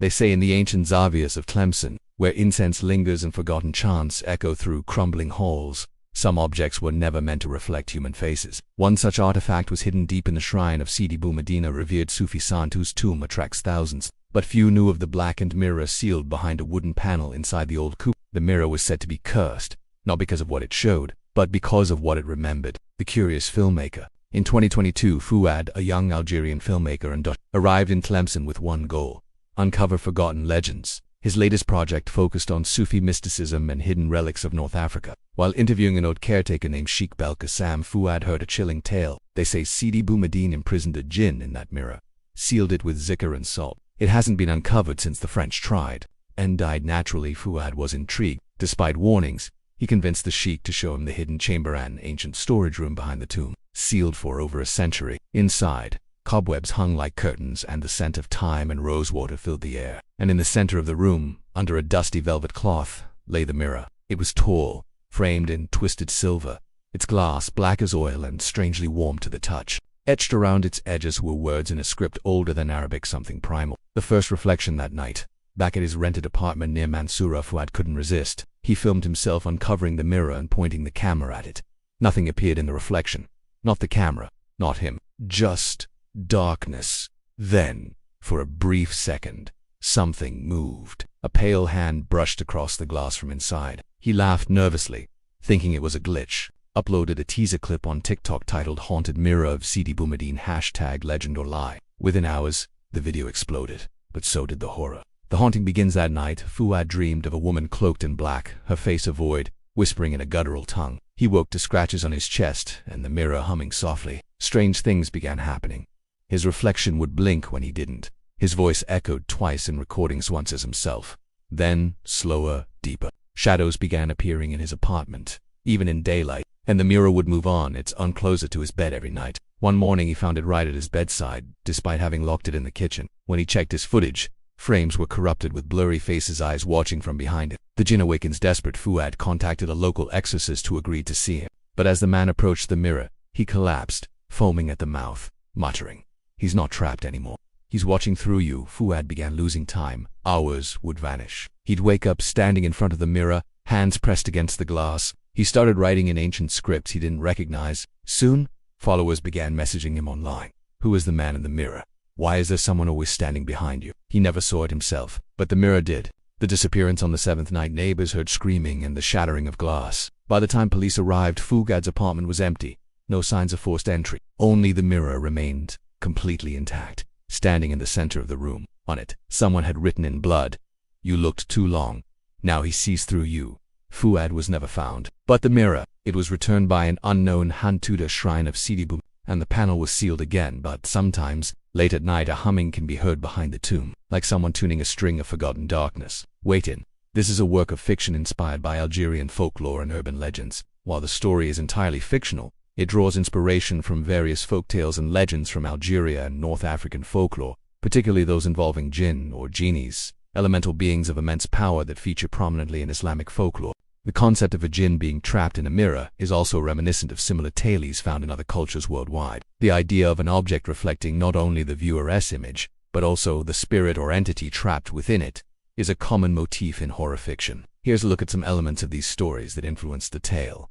They say in the ancient Zawias of Tlemcen, where incense lingers and forgotten chants echo through crumbling halls, some objects were never meant to reflect human faces. One such artifact was hidden deep in the shrine of Sidi Boumediene, a revered Sufi saint whose tomb attracts thousands. But few knew of the blackened mirror sealed behind a wooden panel inside the old coop. The mirror was said to be cursed, not because of what it showed, but because of what it remembered. The curious filmmaker. In 2022, Fouad, a young Algerian filmmaker and arrived in Tlemcen with one goal: uncover forgotten legends. His latest project focused on Sufi mysticism and hidden relics of North Africa. While interviewing an old caretaker named Sheikh Belkacem, Fouad heard a chilling tale. They say Sidi Boumediene imprisoned a Djinn in that mirror, sealed it with zikr and salt. It hasn't been uncovered since the French tried, and died naturally. Fouad was intrigued. Despite warnings, he convinced the Sheikh to show him the hidden chamber and ancient storage room behind the tomb, sealed for over a century. Inside, cobwebs hung like curtains and the scent of thyme and rosewater filled the air. And in the center of the room, under a dusty velvet cloth, lay the mirror. It was tall, framed in twisted silver, its glass black as oil and strangely warm to the touch. Etched around its edges were words in a script older than Arabic, something primal. The first reflection that night, back at his rented apartment near Mansoura, Fouad couldn't resist. He filmed himself uncovering the mirror and pointing the camera at it. Nothing appeared in the reflection. Not the camera, not him. Just darkness. Then, for a brief second, something moved. A pale hand brushed across the glass from inside. He laughed nervously, thinking it was a glitch. Uploaded a teaser clip on TikTok titled "Haunted Mirror of Sidi Boumediene" #legend or lie. Within hours, the video exploded, but so did the horror. The haunting begins that night. Fouad dreamed of a woman cloaked in black, her face a void, whispering in a guttural tongue. He woke to scratches on his chest and the mirror humming softly. Strange things began happening. His reflection would blink when he didn't. His voice echoed twice in recordings, once as himself. Then, slower, deeper. Shadows began appearing in his apartment, even in daylight, and the mirror would move on, its own closer to his bed every night. One morning he found it right at his bedside, despite having locked it in the kitchen. When he checked his footage, frames were corrupted with blurry faces, eyes watching from behind it. The Djinn awakens. Desperate, Fouad contacted a local exorcist who agreed to see him. But as the man approached the mirror, he collapsed, foaming at the mouth, muttering, "He's not trapped anymore. He's watching through you." Fouad began losing time. Hours would vanish. He'd wake up standing in front of the mirror, hands pressed against the glass. He started writing in ancient scripts he didn't recognize. Soon, followers began messaging him online. Who is the man in the mirror? Why is there someone always standing behind you? He never saw it himself, but the mirror did. The disappearance on the seventh night, neighbors heard screaming and the shattering of glass. By the time police arrived, Fouad's apartment was empty. No signs of forced entry. Only the mirror remained, completely intact, standing in the center of the room. On it, someone had written in blood, "You looked too long. Now he sees through you." Fouad was never found. But the mirror, it was returned by an unknown Hantuda shrine of Sidi Boumediene, and the panel was sealed again. But sometimes, late at night, a humming can be heard behind the tomb, like someone tuning a string of forgotten darkness. Wait in. This is a work of fiction inspired by Algerian folklore and urban legends. While the story is entirely fictional, it draws inspiration from various folktales and legends from Algeria and North African folklore, particularly those involving Djinn or genies, elemental beings of immense power that feature prominently in Islamic folklore. The concept of a Djinn being trapped in a mirror is also reminiscent of similar tales found in other cultures worldwide. The idea of an object reflecting not only the viewer's image, but also the spirit or entity trapped within it, is a common motif in horror fiction. Here's a look at some elements of these stories that influenced the tale.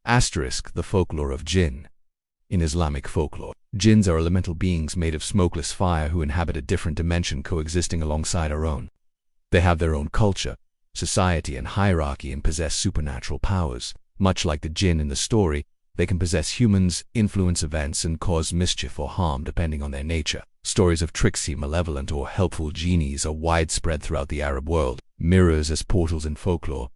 The folklore of Djinn. In Islamic folklore, Djinns are elemental beings made of smokeless fire who inhabit a different dimension coexisting alongside our own. They have their own culture, society, and hierarchy, and possess supernatural powers. Much like the Djinn in the story, they can possess humans, influence events, and cause mischief or harm depending on their nature. Stories of tricksy, malevolent, or helpful genies are widespread throughout the Arab world. Mirrors as portals in folklore.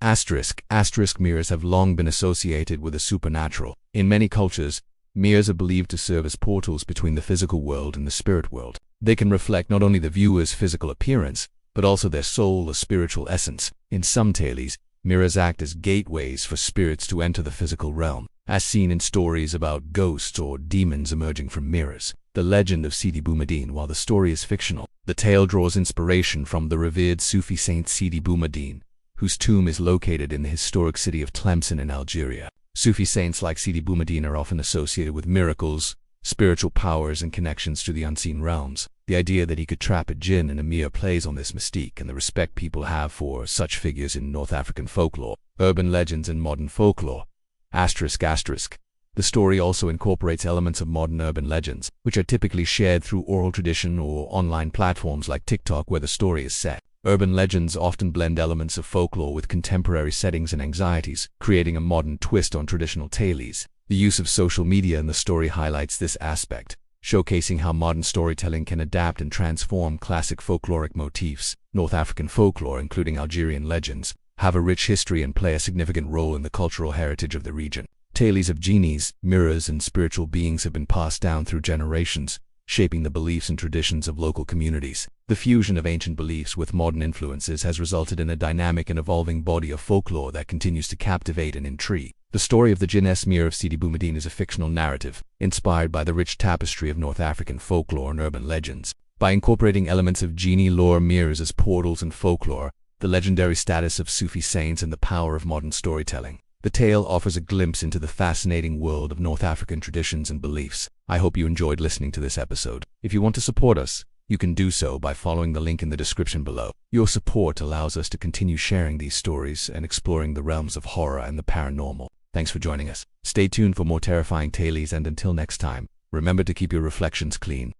Mirrors have long been associated with the supernatural. In many cultures, mirrors are believed to serve as portals between the physical world and the spirit world. They can reflect not only the viewer's physical appearance, but also their soul or spiritual essence. In some tales, mirrors act as gateways for spirits to enter the physical realm, as seen in stories about ghosts or demons emerging from mirrors. The legend of Sidi Boumediene. While the story is fictional, the tale draws inspiration from the revered Sufi saint Sidi Boumediene, whose tomb is located in the historic city of Tlemcen in Algeria. Sufi saints like Sidi Boumediene are often associated with miracles, spiritual powers and connections to the unseen realms. The idea that he could trap a Djinn in a mere plays on this mystique and the respect people have for such figures in North African folklore, urban legends and modern folklore. The story also incorporates elements of modern urban legends, which are typically shared through oral tradition or online platforms like TikTok where the story is set. Urban legends often blend elements of folklore with contemporary settings and anxieties, creating a modern twist on traditional tales. The use of social media in the story highlights this aspect, showcasing how modern storytelling can adapt and transform classic folkloric motifs. North African folklore, including Algerian legends, have a rich history and play a significant role in the cultural heritage of the region. Tales of genies, mirrors, and spiritual beings have been passed down through generations, shaping the beliefs and traditions of local communities. The fusion of ancient beliefs with modern influences has resulted in a dynamic and evolving body of folklore that continues to captivate and intrigue. The story of the Djinn Esmir of Sidi Boumediene is a fictional narrative, inspired by the rich tapestry of North African folklore and urban legends. By incorporating elements of genie lore, mirrors as portals, and folklore, the legendary status of Sufi saints, and the power of modern storytelling, the tale offers a glimpse into the fascinating world of North African traditions and beliefs. I hope you enjoyed listening to this episode. If you want to support us, you can do so by following the link in the description below. Your support allows us to continue sharing these stories and exploring the realms of horror and the paranormal. Thanks for joining us. Stay tuned for more terrifying tales, and until next time, remember to keep your reflections clean.